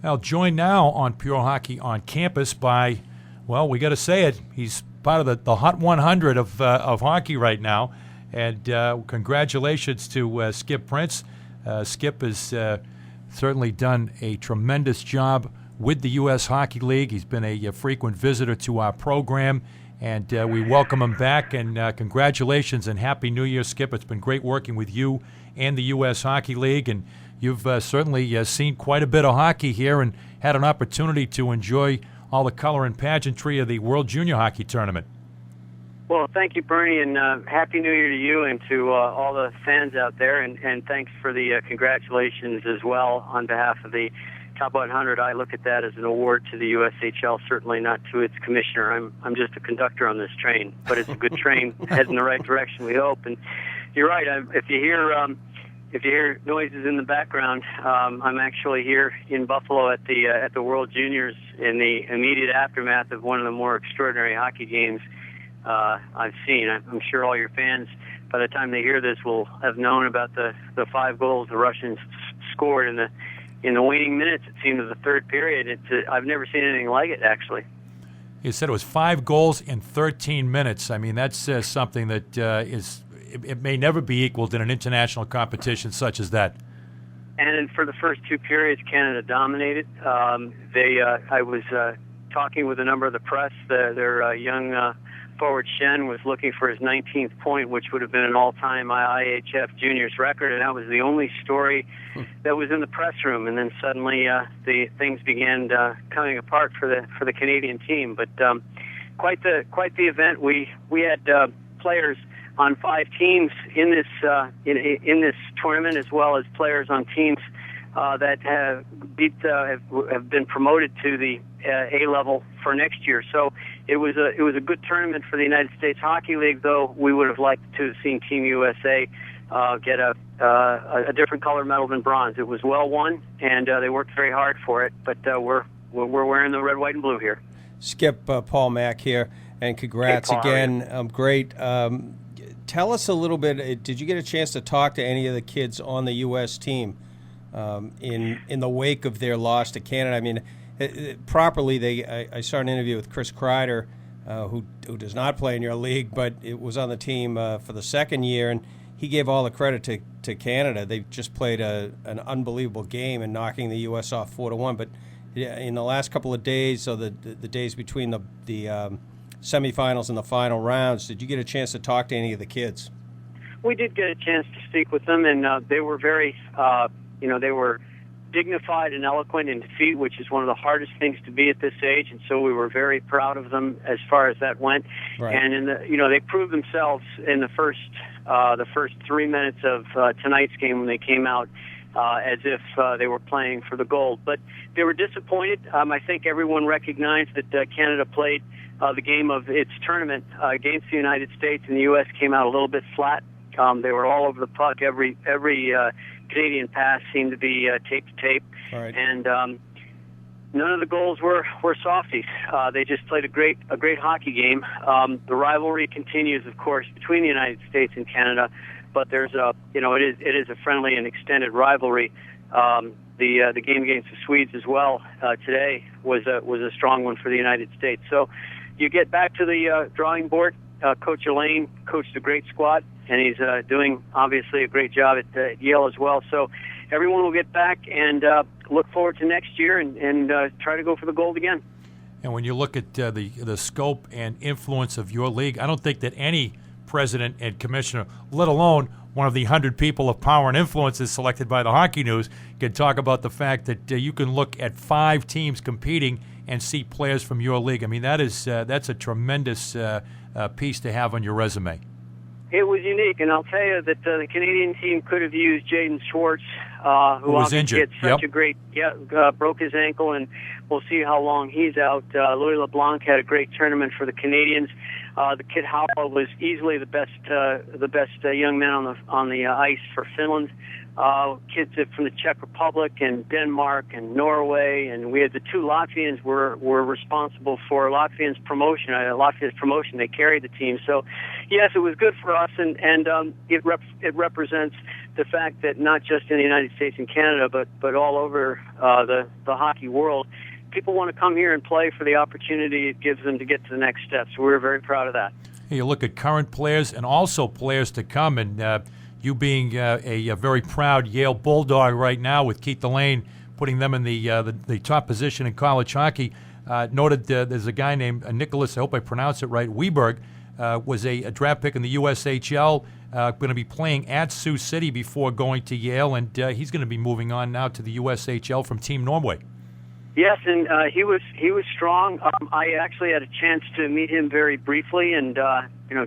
Well, joined now on Pure Hockey on Campus by, well, we got to say it, he's part of the Hot 100 of hockey right now. And congratulations to Skip Prince. Skip has certainly done a tremendous job with the U.S. Hockey League. He's been a frequent visitor to our program, and we welcome him back. And congratulations and Happy New Year, Skip. It's been great working with you and the U.S. Hockey League, and you've certainly seen quite a bit of hockey here and had an opportunity to enjoy all the color and pageantry of the World Junior Hockey Tournament. Well, thank you, Bernie, and Happy New Year to you and to all the fans out there, and thanks for the congratulations as well on behalf of the Top 100. I look at that as an award to the USHL, certainly not to its commissioner. I'm just a conductor on this train, but it's a good train heading in the right direction, we hope. And you're right. If you hear noises in the background, I'm actually here in Buffalo at the World Juniors in the immediate aftermath of one of the more extraordinary hockey games I've seen. I'm sure all your fans, by the time they hear this, will have known about the 5 goals the Russians scored in the waning minutes, it seemed, of the third period. I've never seen anything like it, actually. You said it was 5 goals in 13 minutes. I mean, that's something that it may never be equaled in an international competition such as that. And for the first 2 periods, Canada dominated. I was talking with a number of the press. Their young forward Shen was looking for his 19th point, which would have been an all-time IHF juniors record, and that was the only story that was in the press room. And then suddenly the things began coming apart for the Canadian team. But quite the event. We had players on 5 teams in this tournament, as well as players on teams that have been promoted to the A level for next year. So it was a good tournament for the United States Hockey League, though we would have liked to have seen Team USA get a different color medal than bronze. It was well won, and they worked very hard for it. But we're wearing the red, white, and blue here. Skip, Paul Mack here, and congrats Paul, again. Great. Tell us a little bit. Did you get a chance to talk to any of the kids on the U.S. team in the wake of their loss to Canada? I mean, properly, I saw an interview with Chris Kreider, who does not play in your league, but it was on the team for the second year, and he gave all the credit to Canada. They just played an unbelievable game and knocking the U.S. off 4-1. But in the last couple of days, so the days between the semifinals and the final rounds, did you get a chance to talk to any of the kids? We did get a chance to speak with them, and they were very, they were dignified and eloquent in defeat, which is one of the hardest things to be at this age, and so we were very proud of them as far as that went. Right. And they proved themselves in the first 3 minutes of tonight's game when they came out as if they were playing for the gold. But they were disappointed. I think everyone recognized that Canada played the game of its tournament against the United States, and the U.S. came out a little bit flat. They were all over the puck. Every Canadian pass seemed to be tape to tape, right. And none of the goals were softies. They just played a great hockey game. The rivalry continues, of course, between the United States and Canada, but there's it is a friendly and extended rivalry. The game against the Swedes as well today was a strong one for the United States. So you get back to the drawing board. Coach Elaine coached a great squad, and he's doing, obviously, a great job at Yale as well. So everyone will get back and look forward to next year and try to go for the gold again. And when you look at the scope and influence of your league, I don't think that any president and commissioner, let alone one of the 100 people of power and influence is selected by the Hockey News, can talk about the fact that you can look at 5 teams competing and see players from your league. I mean, that's a tremendous piece to have on your resume. It was unique, and I'll tell you that the Canadian team could have used Jaden Schwartz, who was injured. Had such a great, broke his ankle, and we'll see how long he's out. Louis LeBlanc had a great tournament for the Canadians. The kid Howell was easily the best young man on the ice for Finland. Kids from the Czech Republic and Denmark and Norway, and we had the two Latvians were responsible for Latvia's promotion. They carried the team. So, yes, it was good for us, and it represents the fact that not just in the United States and Canada, but all over the hockey world, people want to come here and play for the opportunity it gives them to get to the next step. So we're very proud of that. You look at current players and also players to come, and you being a very proud Yale Bulldog right now with Keith Delane putting them in the top position in college hockey. Noted there's a guy named Nicholas, I hope I pronounce it right, Weberg, was a draft pick in the USHL, going to be playing at Sioux City before going to Yale, and he's going to be moving on now to the USHL from Team Norway. Yes, and he was strong. I actually had a chance to meet him very briefly and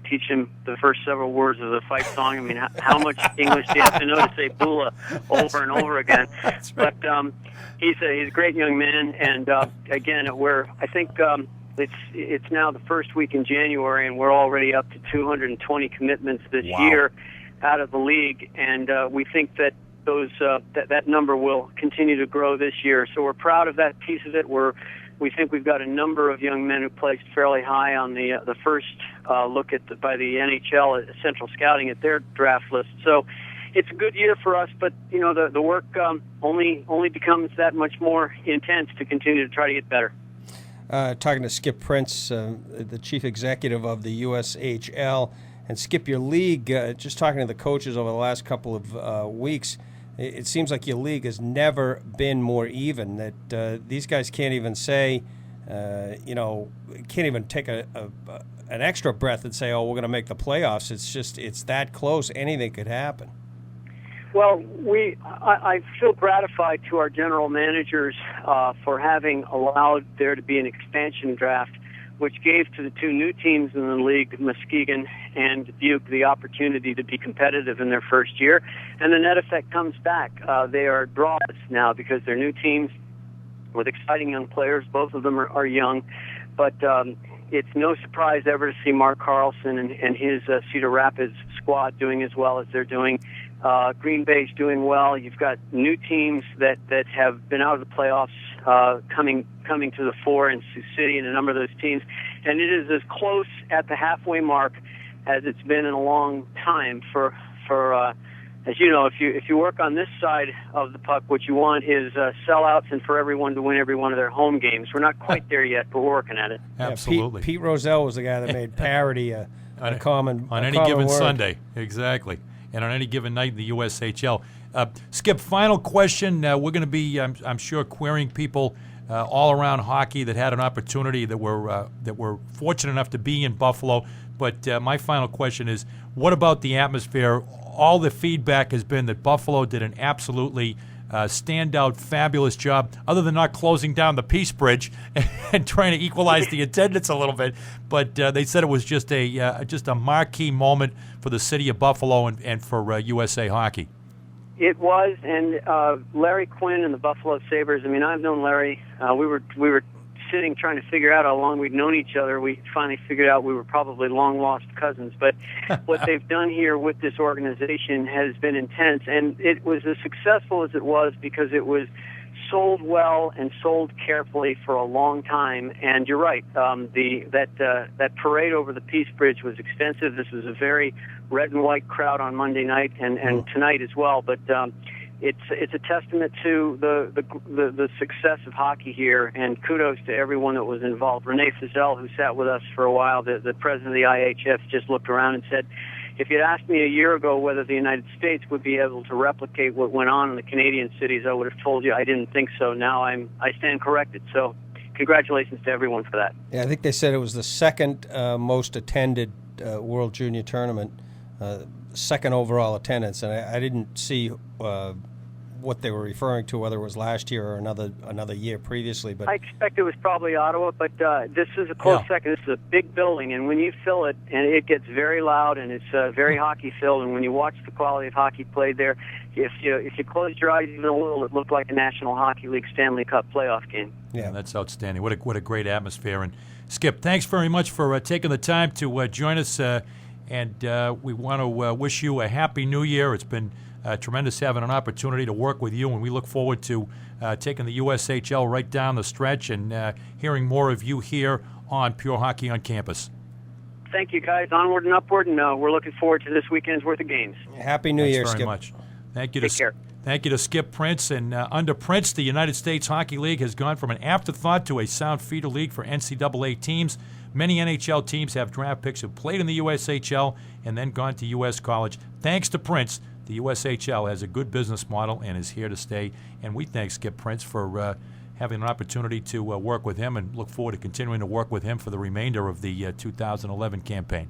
teach him the first several words of the fight song. I mean, how much English do you have to know to say "bula" over and over again? That's right. But he's a great young man, and again, I think it's now the first week in January, and we're already up to 220 commitments this year out of the league, and we think that that number will continue to grow this year. So we're proud of that piece of it. We think we've got a number of young men who placed fairly high on the first look by the NHL at Central Scouting at their draft list. So it's a good year for us, but the work only becomes that much more intense to continue to try to get better. Talking to Skip Prince, the chief executive of the USHL, and Skip, your league. Just talking to the coaches over the last couple of weeks. It seems like your league has never been more even, that these guys can't even say, can't even take an extra breath and say, oh, we're going to make the playoffs. It's that close. Anything could happen. Well, I feel gratified to our general managers for having allowed there to be an expansion draft, which gave to the two new teams in the league, Muskegon and Dubuque, the opportunity to be competitive in their first year. And the net effect comes back. They are draws now because they're new teams with exciting young players. Both of them are young. But it's no surprise ever to see Mark Carlson and his Cedar Rapids squad doing as well as they're doing. Green Bay's doing well. You've got new teams that have been out of the playoffs coming to the fore in Sioux City and a number of those teams, and it is as close at the halfway mark as it's been in a long time for as you know, if you work on this side of the puck, what you want is sellouts and for everyone to win every one of their home games. We're not quite there yet, but we're working at it. Absolutely. Pete Rozelle was the guy that made parity a common on any given word. Sunday. Exactly. And on any given night in the USHL. Skip, final question. We're going to be, I'm sure, querying people all around hockey that had an opportunity that were fortunate enough to be in Buffalo. But my final question is, what about the atmosphere? All the feedback has been that Buffalo did an absolutely standout, fabulous job, other than not closing down the Peace Bridge and trying to equalize the attendance a little bit. But they said it was just a marquee moment for the city of Buffalo and for USA Hockey. It was, and Larry Quinn and the Buffalo Sabres. I mean, I've known Larry. We were sitting trying to figure out how long we'd known each other. We finally figured out we were probably long-lost cousins. But what they've done here with this organization has been intense, and it was as successful as it was because it was sold well and sold carefully for a long time. And you're right, that parade over the Peace Bridge was extensive. This was a very red and white crowd on Monday night and tonight as well. But it's a testament to the success of hockey here, and kudos to everyone that was involved. Renee Fizell, who sat with us for a while, the president of the IHF, just looked around and said, if you'd asked me a year ago whether the United States would be able to replicate what went on in the Canadian cities, I would have told you I didn't think so. Now I stand corrected. So congratulations to everyone for that. Yeah, I think they said it was the second most attended World Junior Tournament, second overall attendance, and I didn't see what they were referring to, whether it was last year or another year previously. But I expect it was probably Ottawa, but this is a close second. This is a big building, and when you fill it, and it gets very loud, and it's very hockey-filled, and when you watch the quality of hockey played there, if you close your eyes even a little, it looked like a National Hockey League Stanley Cup playoff game. Yeah, that's outstanding. What a great atmosphere. And Skip, thanks very much for taking the time to join us, and we want to wish you a happy New Year. It's been tremendous having an opportunity to work with you, and we look forward to taking the USHL right down the stretch and hearing more of you here on Pure Hockey on Campus. Thank you, guys. Onward and upward, and we're looking forward to this weekend's worth of games. Happy New Year, Skip. Skip. Much. Thank you. Take care. Thank you to Skip Prince. And under Prince, the United States Hockey League has gone from an afterthought to a sound feeder league for NCAA teams. Many NHL teams have draft picks who played in the USHL and then gone to U.S. college. Thanks to Prince, the USHL has a good business model and is here to stay. And we thank Skip Prince for having an opportunity to work with him, and look forward to continuing to work with him for the remainder of the 2011 campaign.